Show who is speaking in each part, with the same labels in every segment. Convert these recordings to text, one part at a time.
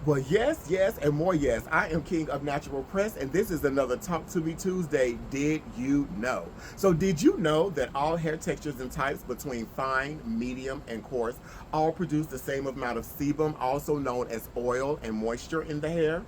Speaker 1: Well, yes, yes, and more yes. I am King of Natural Press, and this is another Talk to Me Tuesday. Did you know? So, did you know that all hair textures and types between fine, medium, and coarse all produce the same amount of sebum, also known as oil and moisture in the hair?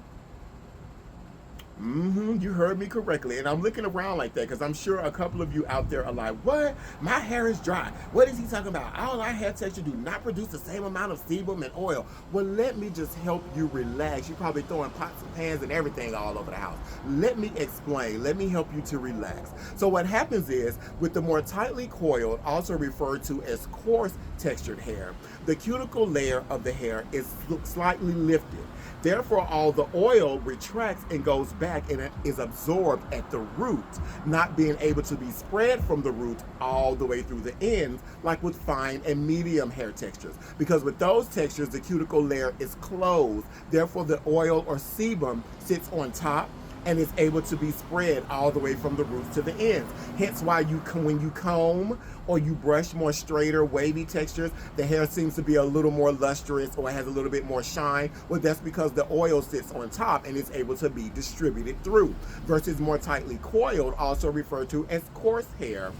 Speaker 1: You heard me correctly. And I'm looking around like that because I'm sure a couple of you out there are like, what? My hair is dry. What is he talking about? All our hair texture do not produce the same amount of sebum and oil. Well, let me just help you relax. You're probably throwing pots and pans and everything all over the house. Let me explain. Let me help you to relax. So what happens is with the more tightly coiled, also referred to as coarse textured hair, the cuticle layer of the hair is slightly lifted. Therefore, all the oil retracts and goes back and it is absorbed at the root, not being able to be spread from the root all the way through the ends, like with fine and medium hair textures. Because with those textures, the cuticle layer is closed. Therefore, the oil or sebum sits on top and is able to be spread all the way from the roots to the ends. Hence why when you comb or you brush more straighter, wavy textures, the hair seems to be a little more lustrous or has a little bit more shine. Well, that's because the oil sits on top and is able to be distributed through. Versus more tightly coiled, also referred to as coarse hair,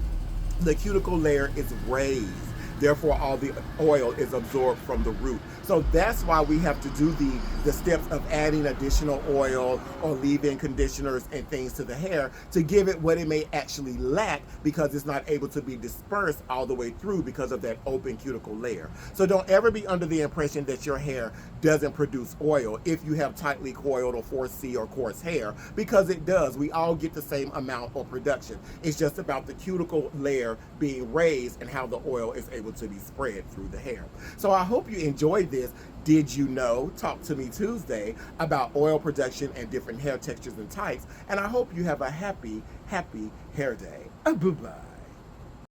Speaker 1: the cuticle layer is raised. Therefore, all the oil is absorbed from the root. So that's why we have to do the steps of adding additional oil or leave-in conditioners and things to the hair to give it what it may actually lack because it's not able to be dispersed all the way through because of that open cuticle layer. So don't ever be under the impression that your hair doesn't produce oil if you have tightly coiled or 4C or coarse hair, because it does. We all get the same amount of production. It's just about the cuticle layer being raised and how the oil is able to be spread through the hair. So I hope you enjoyed this Did You Know Talk to Me Tuesday about oil production and different hair textures and types. And I hope you have a happy, happy hair day. Bye-bye.